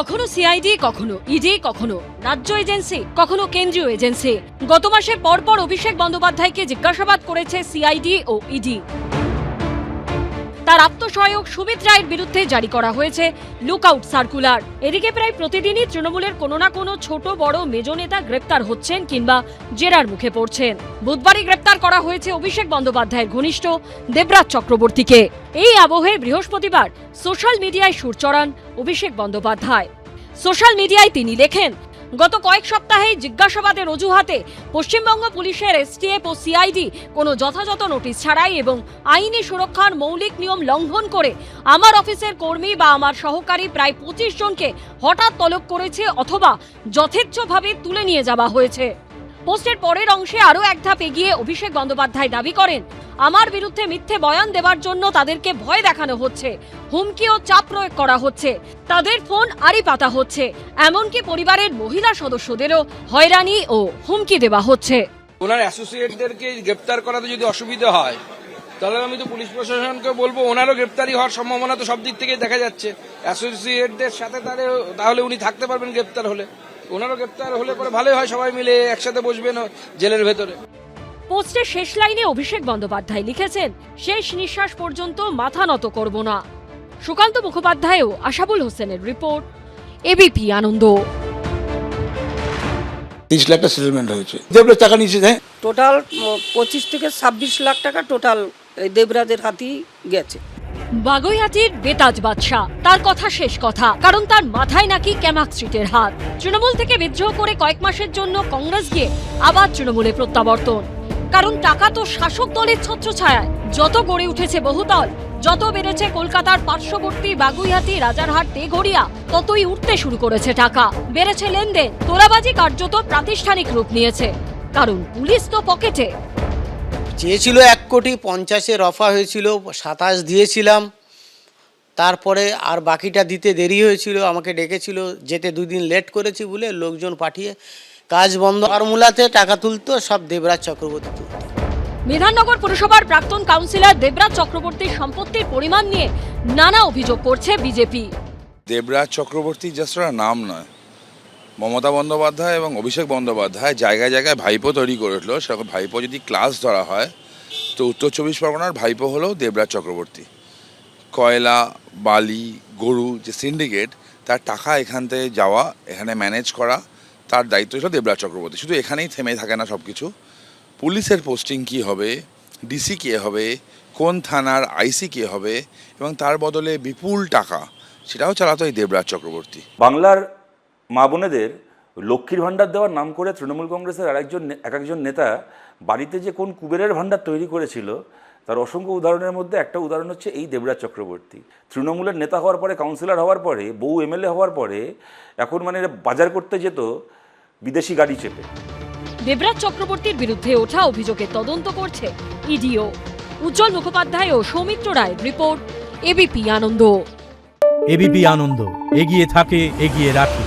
কখনো সিআইডি, কখনো ইডি, কখনো রাজ্য এজেন্সি, কখনো কেন্দ্রীয় এজেন্সি। গত মাসে পরপর অভিষেক বন্দ্যোপাধ্যায়কে জিজ্ঞাসাবাদ করেছে সিআইডি ও ইডি। তার আত্মসহায়ক সুমিত রায়ের বিরুদ্ধে জারি করা হয়েছে লুকআউট সার্কুলার। এদিকে প্রায় প্রতিদিনই তৃণমূলের কোনো না কোনো ছোট বড় মেজো নেতা গ্রেপ্তার হচ্ছেন কিংবা জেরার মুখে পড়ছেন। বুধবারই গ্রেপ্তার করা হয়েছে অভিষেক বন্দ্যোপাধ্যায়ের ঘনিষ্ঠ দেবরাজ চক্রবর্তীকে। এই আবহে বৃহস্পতিবার সোশ্যাল মিডিয়ায় সুর চড়ান অভিষেক বন্দ্যোপাধ্যায়। সোশ্যাল মিডিয়ায় তিনি লেখেন, গত কয়েক সপ্তাহে জিজ্ঞাসাবাদের অজুহাতে পশ্চিমবঙ্গ পুলিশের এসটিএফ ও সিআইডি কোনো যথাযথ নোটিশ ছাড়াই এবং আইনি সুরক্ষার মৌলিক নিয়ম লঙ্ঘন করে আমার অফিসের কর্মী বা আমার সহকারী প্রায় 25 জনকে হঠাৎ তলব করেছে অথবা যথেচ্ছভাবে তুলে নিয়ে যাওয়া হয়েছে। পোস্টের পরের অংশে আরও এক ধাপ এগিয়ে অভিষেক বন্দ্যোপাধ্যায় দাবি করেন, আমার বিরুদ্ধে মিথ্যে বয়ান দেওয়ার জন্য তাদেরকে ভয় দেখানো হচ্ছে, হুমকি ও চাপ প্রয়োগ করা হচ্ছে, তাদের ফোন আড়ি পাতা হচ্ছে, এমনকি পরিবারের মহিলা সদস্যদেরও হয়রানি ও হুমকি দেওয়া হচ্ছে। ওনার অ্যাসোসিয়েটদেরকে গ্রেপ্তার করাতে যদি অসুবিধা হয় তাহলে আমি তো পুলিশ প্রশাসনকে বলবো ওনারও গ্রেপ্তারি হওয়ার সম্ভাবনা তো সব দিক থেকে দেখা যাচ্ছে। অ্যাসোসিয়েটদের সাথে তাহলে উনি থাকতে পারবেন গ্রেপ্তার হলে, ওনারও গ্রেপ্তার হলে পরে ভালোই হয়, সবাই মিলে একসাথে বসবেন জেলের ভেতরে। পোস্টের শেষ লাইনে অভিষেক বন্দ্যোপাধ্যায় লিখেছেন, শেষ নিঃশ্বাস পর্যন্ত মাথা নত করব না। সুকান্ত মুখোপাধ্যায় ও আশাবুল হোসেনের রিপোর্ট, এবিপি আনন্দ। 30 লাখ টাকা সেটেলমেন্ট হয়েছে। দেবরাজ টাকা নিয়েছে, হ্যাঁ টোটাল 25 থেকে 26 লাখ টাকা টোটাল এই দেবরাজের হাতেই গেছে। বাগুইহাটির বেতাজ বাদশা, তার কথা শেষ কথা, কারণ তার মাথায় নাকি ক্যামাক স্ট্রিটের হাত। তৃণমূল থেকে বিদ্রোহ করে কয়েক মাসের জন্য কংগ্রেস গিয়ে আবার তৃণমূলে প্রত্যাবর্তন। কারণ টাকা তো শাসক দলের ছত্রছায়ায়। যত গড়ে উঠেছে বহুতল, যত বেড়েছে কলকাতার পার্শ্ববর্তী বাগুইহাটি, রাজারহাট, তেঘড়িয়া, ততই উঠতে শুরু করেছে টাকা, বেড়েছে লেনদেন, তোলাবাজি কার্যত প্রাতিষ্ঠানিক রূপ নিয়েছে। কারণ পুলিশ তো পকেটে। চেয়েছিল 1,50,00,000 অফা হয়েছিল, 27 দিয়েছিলাম। তারপরে আর বাকিটা দিতে দেরি হয়েছিল, আমাকে ডেকেছিল, যেতে 2 দিন লেট করেছি বলে লোকজন পাঠিয়ে কাজ বন্ধ। ফর্মুলাতে টাকা তুলতো সব দেবরাজ চক্রবর্তী তুলত। বিধাননগর পুরসভার প্রাক্তন কাউন্সিলর দেবরাজ চক্রবর্তীর সম্পত্তির পরিমাণ নিয়ে নানা অভিযোগ করছে বিজেপি। দেবরাজ চক্রবর্তী জাস্ট নাম নয়, মমতা বন্দ্যোপাধ্যায় এবং অভিষেক বন্দ্যোপাধ্যায় জায়গায় জায়গায় ভাইপো তৈরি করে উঠলো। সেরকম ভাইপো যদি ক্লাস ধরা হয় তো উত্তর 24 পরগনার ভাইপো হলো দেবরাজ চক্রবর্তী। কয়লা, বালি, গরু যে সিন্ডিকেট, তার টাকা এখান থেকে যাওয়া, এখানে ম্যানেজ করা, তার দায়িত্ব ছিল দেবরাজ চক্রবর্তী। শুধু এখানেই থেমে থাকে না সব কিছু। পুলিশের পোস্টিং কী হবে, ডিসি কে হবে, কোন থানার আইসি কে হবে এবং তার বদলে বিপুল টাকা, সেটাও চালাতো এই দেবরাজ চক্রবর্তী। বাংলার মা বোনেদের লক্ষ্মীর ভাণ্ডার দেওয়ার নাম করে তৃণমূল কংগ্রেসের এক একজন নেতা বাড়িতে যে কোন কুবেরের ভাণ্ডার তৈরি করেছিল তার অসংখ্য উদাহরণের মধ্যে একটা উদাহরণ হচ্ছে এই দেবরাজ চক্রবর্তী। তৃণমূলের নেতা হওয়ার পরে, কাউন্সিলর হওয়ার পরে, বউ এমএলএ হওয়ার পরে এখন বাজার করতে যেত বিদেশি গাড়ি চেপে। দেবরাজ চক্রবর্তীর বিরুদ্ধে ওঠা অভিযোগের তদন্ত করছে ইডিও। উজ্জ্বল মুখোপাধ্যায় ও সৌমিত্র রায়ের রিপোর্ট, এবিপি আনন্দ। এবিপি আনন্দ, এগিয়ে থাকে, এগিয়ে রাখে।